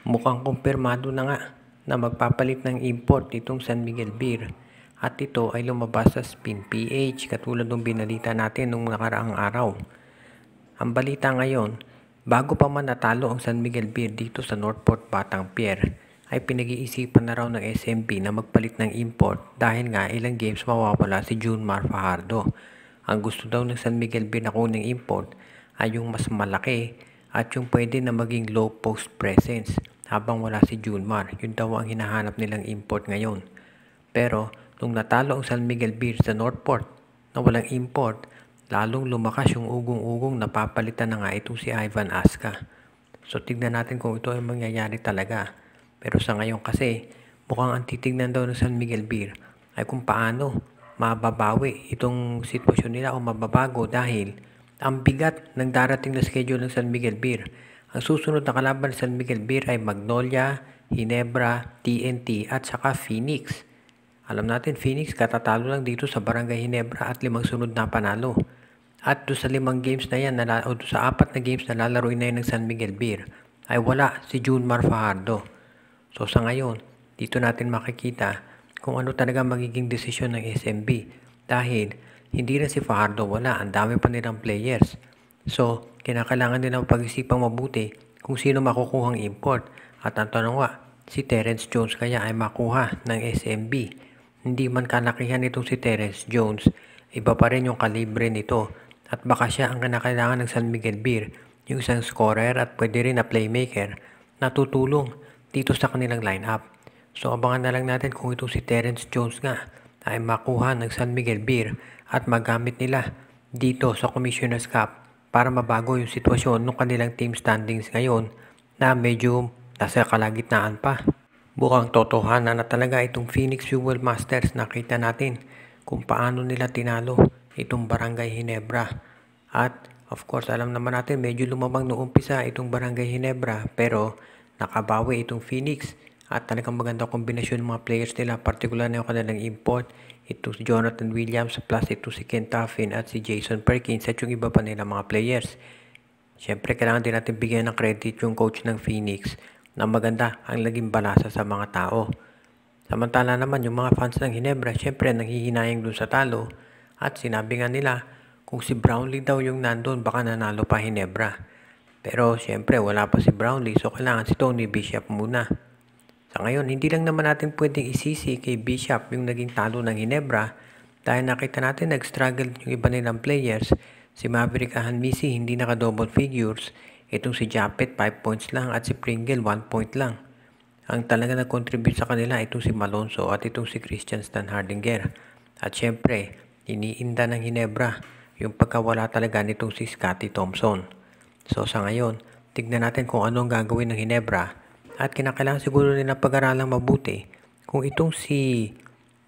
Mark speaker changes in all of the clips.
Speaker 1: Mukhang kumpirmado na nga na magpapalit ng import itong San Miguel Beer at ito ay lumabas sa Spin PH katulad ng binalita natin nung nakaraang araw. Ang balita ngayon, bago pa man natalo ang San Miguel Beer dito sa Northport Batangpier, ay pinag-iisipan na raw ng SMB na magpalit ng import dahil nga ilang games mawawala si Junmar Fajardo. Ang gusto daw ng San Miguel Beer na kuning import ay yung mas malaki at yung pwede na maging low post presence habang wala si Junmar. Yun daw ang hinahanap nilang import ngayon. Pero nung natalo ang San Miguel Beer sa Northport na walang import, lalong lumakas yung ugong-ugong na papalitan na nga itong si Ivan Aska. So tignan natin kung ito ay mangyayari talaga. Pero sa ngayon kasi, mukhang ang titignan daw ng San Miguel Beer ay kung paano mababawi itong sitwasyon nila o mababago dahil ang bigat ng darating na schedule ng San Miguel Beer. Ang susunod na kalaban ng San Miguel Beer ay Magnolia, Ginebra, TNT at saka Phoenix. Alam natin Phoenix katatalo lang dito sa Barangay Ginebra at 5 sunod na panalo. At doon sa 5 games na yan, o doon sa 4 na games na lalaroin na yan ng San Miguel Beer, ay wala si Junmar Fajardo. So sa ngayon, dito natin makikita kung ano talaga magiging desisyon ng SMB dahil hindi na si Fajardo wala, ang dami pa nilang players. So, kinakailangan nilang pag-isipang mabuti kung sino makukuhang import. At ang tanong nga, si Terrence Jones kaya ay makuha ng SMB. Hindi man kalakihan itong si Terrence Jones, iba pa rin yung kalibre nito. At baka siya ang kinakailangan ng San Miguel Beer, yung isang scorer at pwede rin na playmaker na tutulong dito sa kanilang lineup. So abangan na lang natin kung itong si Terrence Jones nga ay makuha ng San Miguel Beer at magamit nila dito sa Commissioner's Cup para mabago yung sitwasyon ng kanilang team standings ngayon na medyo nasa kalagitnaan pa. Bukang totohanan na talaga itong Phoenix Fuel Masters. Nakita natin kung paano nila tinalo itong Barangay Ginebra. At of course alam naman natin medyo lumabang noong umpisa itong Barangay Ginebra pero nakabawi itong Phoenix. At talagang maganda kombinasyon ng mga players nila, particular na yung kanilang import. Ito si Jonathan Williams plus ito si Ken Taffin at si Jason Perkins at yung iba pa nila mga players. Siyempre kailangan din natin bigyan ng credit yung coach ng Phoenix na maganda ang naging balasa sa mga tao. Samantala naman yung mga fans ng Ginebra, siyempre nanghihinayang dun sa talo at sinabi nga nila kung si Brownlee daw yung nandun baka nanalo pa Ginebra. Pero siyempre wala pa si Brownlee so kailangan si Tony Bishop muna. Sa ngayon, hindi lang naman natin pwedeng isisi kay Bishop yung naging talo ng Ginebra dahil nakita natin nag-struggle yung iba nilang players. Si Maverick Ahanmisi hindi naka-double figures. Itong si Japet 5 points lang at si Pringle 1 point lang. Ang talaga nag-contribute sa kanila itong si Malonzo at itong si Christian Stan Hardinger. At syempre, iniinda ng Ginebra yung pagkawala talaga nitong si Scottie Thompson. So sa ngayon, tignan natin kung anong gagawin ng Ginebra. At kinakailangan siguro nila pag-aralang mabuti kung itong si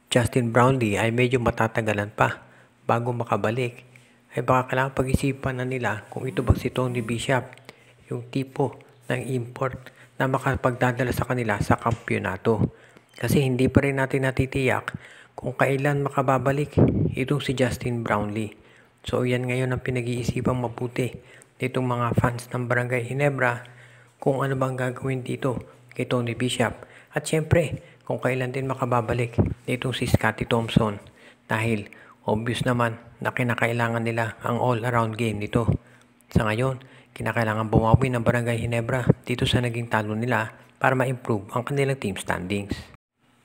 Speaker 1: Justin Brownlee ay medyo matatagalan pa bago makabalik. Ay baka kailangan pag-isipan na nila kung ito bang si Tony Bishop yung tipo ng import na makapagdadala sa kanila sa kampyonato. Kasi hindi pa rin natin natitiyak kung kailan makababalik itong si Justin Brownlee. So yan ngayon ang pinag-iisipang mabuti nitong mga fans ng Barangay Ginebra kung ano bang gagawin dito kay Tony Bishop. At syempre, kung kailan din makababalik itong si Scottie Thompson. Dahil obvious naman na kinakailangan nila ang all-around game nito. Sa ngayon, kinakailangan bumawi ng Barangay Ginebra dito sa naging talo nila para ma-improve ang kanilang team standings.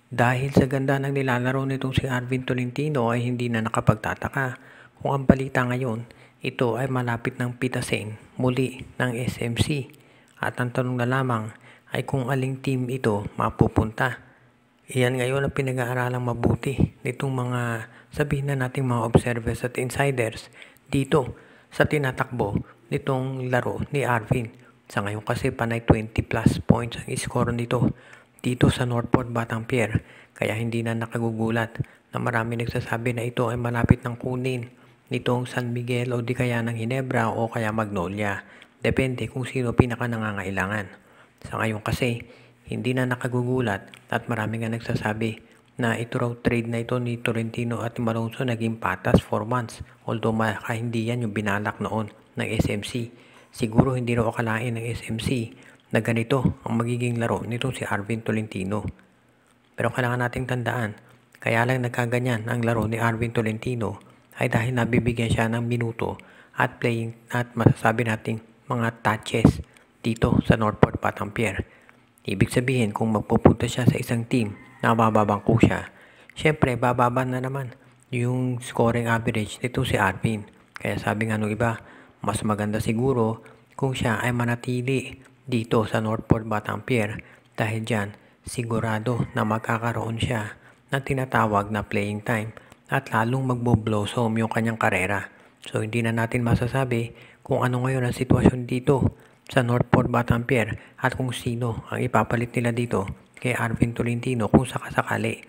Speaker 1: Dahil sa ganda ng nilalaro nitong si Arvin Tolentino ay hindi na nakapagtataka kung ang balita ngayon, ito ay malapit ng pitasin muli ng SMC. At ang tanong na lamang ay kung aling team ito mapupunta. Iyan ngayon ang pinag-aaralang mabuti nitong mga sabihin na nating mga observers at insiders dito sa tinatakbo nitong laro ni Arvin. Sa ngayon kasi panay 20 plus points ang score nito dito sa Northport Batangpier. Kaya hindi na nakagugulat na marami nagsasabi na ito ay malapit ng kunin nitong San Miguel o di kaya ng Ginebra o kaya Magnolia. Depende kung sino pinaka nangangailangan. Sa ngayon kasi, hindi na nakagugulat at marami nga nagsasabi na ito raw trade na ito ni Tolentino at Malonzo naging patas 4 months. Although hindi yan yung binalak noon ng SMC. Siguro hindi raw akalain ng SMC na ganito ang magiging laro nitong si Arvin Tolentino. Pero kailangan nating tandaan, kaya lang nagkaganyan ang laro ni Arvin Tolentino ay dahil nabibigyan siya ng minuto at playing at masasabi nating mga touches dito sa Northport Batanguer. Ibig sabihin kung magpupunta siya sa isang team na mababangko siya, syempre bababa na naman yung scoring average nito si Arvin. Kaya sabi nga nung iba, mas maganda siguro kung siya ay manatili dito sa Northport Batanguer dahil dyan sigurado na magkakaroon siya ng tinatawag na playing time at lalong magbo-blossom yung kanyang karera. So hindi na natin masasabi kung ano ngayon ang sitwasyon dito sa Northport Batanguer at kung sino ang ipapalit nila dito kay Arvin Tolentino kung sakasakali.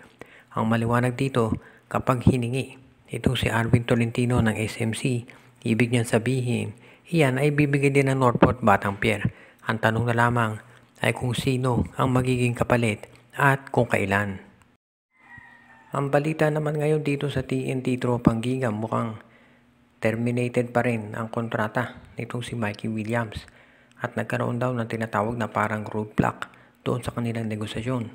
Speaker 1: Ang maliwanag dito, kapag hiningi itong si Arvin Tolentino ng SMC, ibig niyan sabihin, iyan ay bibigay din ng Northport Batanguer. Ang tanong na lamang ay kung sino ang magiging kapalit at kung kailan. Ang balita naman ngayon dito sa TNT Tropang Giga, mukhang terminated pa rin ang kontrata nitong si Mikey Williams at nagkaroon daw ng tinatawag na parang roadblock doon sa kanilang negosasyon.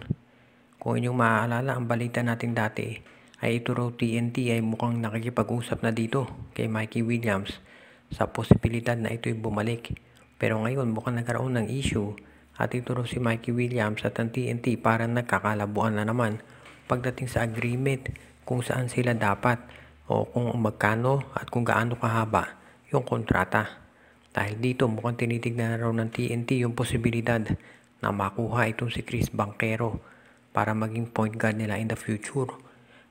Speaker 1: Kung inyong maaalala, ang balita natin dati ay ito raw TNT ay mukhang nakikipag-usap na dito kay Mikey Williams sa posibilidad na ito'y bumalik. Pero ngayon mukhang nagkaroon ng issue at ito raw si Mikey Williams at ang TNT parang nagkakalabuan na naman pagdating sa agreement kung saan sila dapat o kung magkano at kung gaano kahaba yung kontrata. Dahil dito mukhang tinitignan na raw ng TNT yung posibilidad na makuha itong si Chris Banchero para maging point guard nila in the future.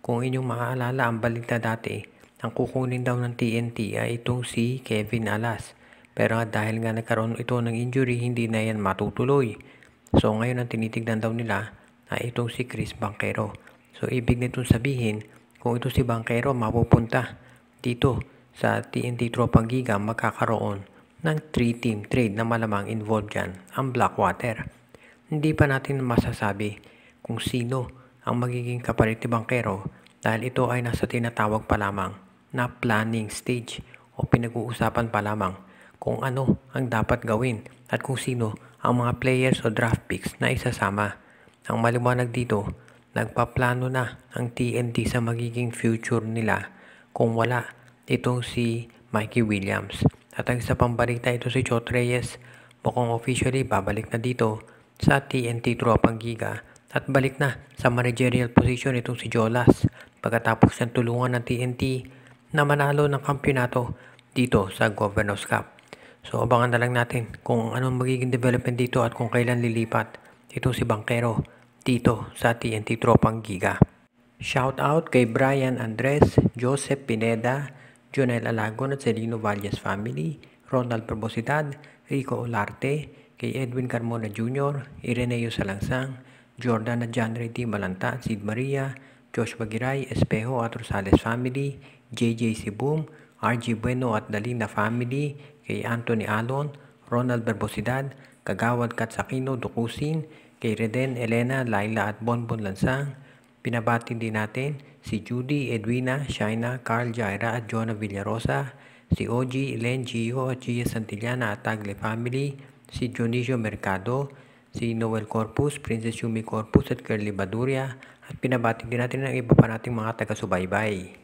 Speaker 1: Kung inyong maaalala ang balita dati, ang kukunin daw ng TNT ay itong si Kevin Alas. Pero dahil nga nagkaroon ito ng injury, hindi na yan matutuloy. So ngayon ang tinitignan daw nila ay itong si Chris Banchero. So ibig nitong sabihin, kung ito si Banchero mapupunta dito sa TNT Tropang Giga, magkakaroon ng 3-team trade na malamang involved dyan ang Blackwater. Hindi pa natin masasabi kung sino ang magiging kapalit ni Banchero dahil ito ay nasa tinatawag pa lamang na planning stage o pinag-uusapan pa lamang kung ano ang dapat gawin at kung sino ang mga players o draft picks na isasama. Ang maliwanag dito, nagpaplano na ang TNT sa magiging future nila kung wala itong si Mikey Williams. At ang isa pang balita, ito si Chot Reyes, mukhang officially babalik na dito sa TNT Tropang Giga at balik na sa managerial position itong si Jolas pagkatapos niyang tulungan ng TNT na manalo ng kampyonato dito sa Governors Cup. So abangan na lang natin kung anong magiging development dito at kung kailan lilipat itong si Banchero dito sa TNT Tropang Giga. Shout out kay Brian Andres, Joseph Pineda, Jonel Alagon at Celino Valles family, Ronald Probosidad, Rico Olarte, kay Edwin Carmona Jr., Ireneo Salangsang, Jordan at John Reddy Malanta, Sid Maria, Joshua Giray, Espejo at Rosales family, JJ Sibum, RG Bueno at Dalina family, kay Anthony Alon, Ronald Barbosidad, Kagawad Katsakino Dukusin, kay Reden, Elena, Laila at Bonbon Lansang. Pinabati din natin si Judy, Edwina, Shaina, Carl Jaira at Jonah Villarosa, si OG, Elen, Gio at Gia Santillana at Tagle family, si Dionisio Mercado, si Noel Corpus, Princess Yumi Corpus at Curly Baduria, at pinabati din natin ang iba pa nating mga taga-subaybay.